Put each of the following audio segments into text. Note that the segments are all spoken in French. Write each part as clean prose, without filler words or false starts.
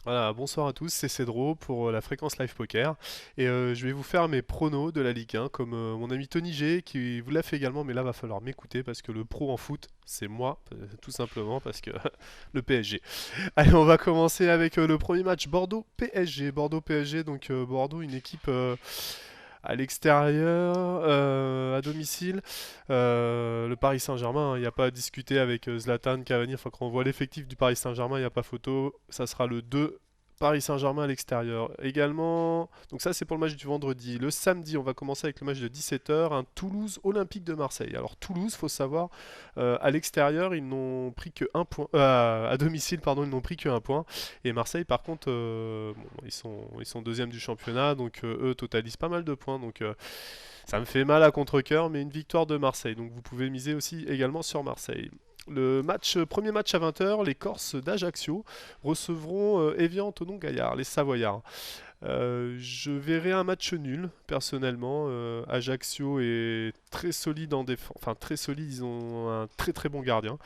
Voilà, bonsoir à tous, c'est Cédro pour la fréquence live poker et je vais vous faire mes pronos de la Ligue 1 comme mon ami Tony G qui vous l'a fait également, mais là va falloir m'écouter parce que le pro en foot c'est moi, tout simplement parce que le PSG. Allez, on va commencer avec le premier match Bordeaux-PSG. Bordeaux-PSG, donc Bordeaux, une équipe à l'extérieur, à domicile. Le Paris Saint-Germain, il n'y a pas à discuter avec Zlatan, Cavani. Enfin, quand on voit l'effectif du Paris Saint-Germain, il n'y a pas photo. Ça sera le 2 Paris Saint-Germain à l'extérieur. Également, donc ça c'est pour le match du vendredi. Le samedi, on va commencer avec le match de 17h, un Toulouse Olympique de Marseille. Alors Toulouse, faut savoir, à l'extérieur, ils n'ont pris que un point. À domicile, pardon, ils n'ont pris que un point. Et Marseille, par contre, bon, ils sont deuxième du championnat, donc eux totalisent pas mal de points. Donc ça me fait mal à contre-cœur, mais une victoire de Marseille. Donc vous pouvez miser aussi également sur Marseille. Premier match à 20h, les Corses d'Ajaccio recevront Evian Tonon Gaillard, les Savoyards. Je verrai un match nul, personnellement. Ajaccio est très solide en défense. Enfin, très solide, ils ont un très très bon gardien.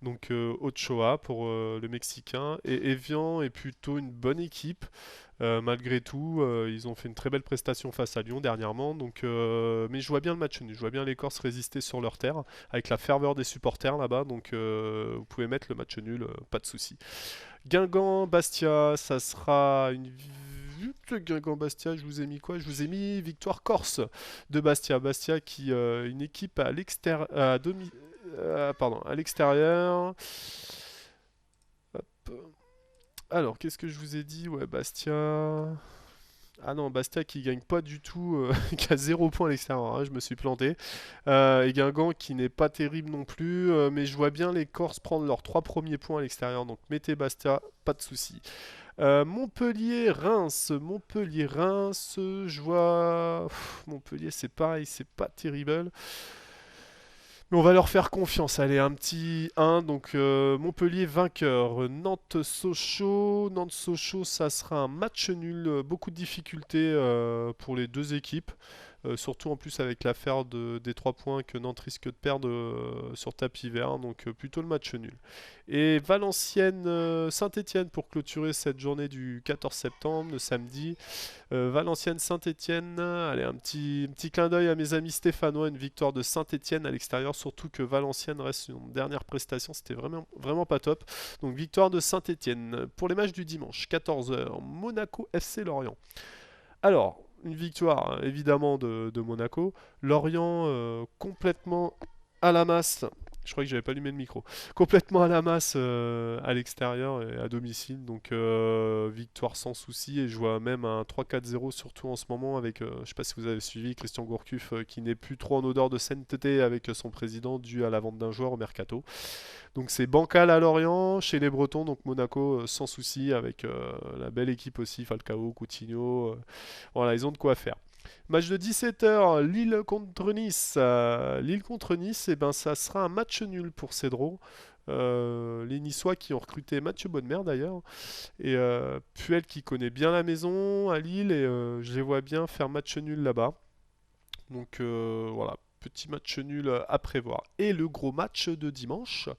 Donc, Ochoa pour le Mexicain. Et Evian est plutôt une bonne équipe. Malgré tout, ils ont fait une très belle prestation face à Lyon dernièrement. Donc, mais je vois bien le match nul. Je vois bien les Corses résister sur leur terre avec la ferveur des supporters là-bas. Donc, vous pouvez mettre le match nul, pas de souci. Guingamp-Bastia, ça sera une Guingamp-Bastia, je vous ai mis quoi? Je vous ai mis victoire corse de Bastia. Bastia qui une équipe à l'extérieur, pardon, à l'extérieur. Hop. Alors, qu'est-ce que je vous ai dit? Ouais, Bastia. Ah non, Bastia qui gagne pas du tout, qui a 0 point à l'extérieur, hein, je me suis planté. Et Guingamp qui n'est pas terrible non plus, mais je vois bien les Corses prendre leurs 3 premiers points à l'extérieur, donc mettez Bastia, pas de souci. Montpellier-Reims, Montpellier-Reims, je vois... Montpellier c'est pareil, c'est pas terrible. Mais on va leur faire confiance. Allez, un petit 1. Donc Montpellier vainqueur. Nantes-Sochaux. Nantes-Sochaux, ça sera un match nul. Beaucoup de difficultés pour les deux équipes. Surtout en plus avec l'affaire des 3 points que Nantes risque de perdre sur tapis vert. Donc plutôt le match nul. Et Valenciennes-Saint-Étienne pour clôturer cette journée du 14 septembre, le samedi. Valenciennes-Saint-Étienne, allez, un petit clin d'œil à mes amis stéphanois, une victoire de Saint-Étienne à l'extérieur, surtout que Valenciennes reste une dernière prestation, c'était vraiment, vraiment pas top. Donc victoire de Saint-Étienne. Pour les matchs du dimanche, 14h, Monaco FC Lorient. Alors, une victoire évidemment de Monaco. Lorient complètement à la masse. Je crois que j'avais pas allumé le micro. Complètement à la masse à l'extérieur et à domicile. Donc victoire sans souci. Et je vois même un 3-4-0 surtout en ce moment avec, je sais pas si vous avez suivi, Christian Gourcuff qui n'est plus trop en odeur de sainteté avec son président dû à la vente d'un joueur au mercato. Donc c'est bancal à Lorient, chez les Bretons, donc Monaco sans souci avec la belle équipe aussi, Falcao, Coutinho. Voilà, ils ont de quoi faire. Match de 17h, Lille contre Nice. Lille contre Nice, et ben, ça sera un match nul pour Cédro. Les Niçois qui ont recruté Mathieu Bonnemer d'ailleurs. Et Puel qui connaît bien la maison à Lille. Et je les vois bien faire match nul là-bas. Donc voilà, petit match nul à prévoir. Et le gros match de dimanche,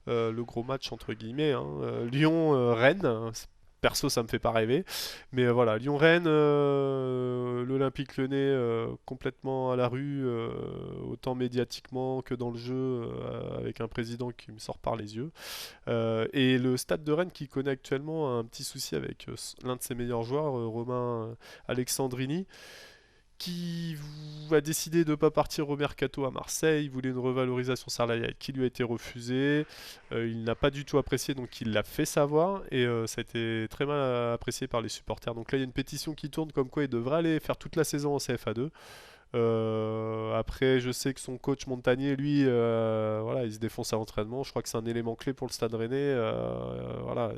le gros match entre guillemets, hein, Lyon-Rennes. Perso, ça me fait pas rêver. Mais voilà, Lyon-Rennes, l'Olympique Lyonnais complètement à la rue, autant médiatiquement que dans le jeu, avec un président qui me sort par les yeux. Et le stade de Rennes qui connaît actuellement un petit souci avec l'un de ses meilleurs joueurs, Romain Alexandrini qui a décidé de ne pas partir au mercato à Marseille. Il voulait une revalorisation salariale qui lui a été refusée. Il n'a pas du tout apprécié, donc il l'a fait savoir. Et ça a été très mal apprécié par les supporters. Donc là, il y a une pétition qui tourne comme quoi il devrait aller faire toute la saison en CFA2. Après, je sais que son coach Montagnier, lui, voilà, il se défonce à l'entraînement. Je crois que c'est un élément clé pour le Stade Rennais. Voilà,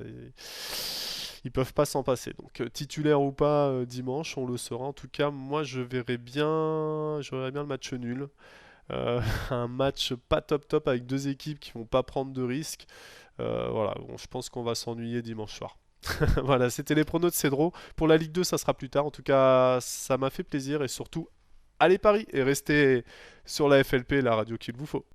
ils peuvent pas s'en passer. Donc titulaire ou pas dimanche, on le saura. En tout cas, moi, je verrais bien le match nul. Un match pas top top avec deux équipes qui vont pas prendre de risques. Voilà, bon, je pense qu'on va s'ennuyer dimanche soir. Voilà, c'était les pronos de Cédro. Pour la Ligue 2, ça sera plus tard. En tout cas, ça m'a fait plaisir et surtout, allez Paris et restez sur la FLP, la radio qu'il vous faut.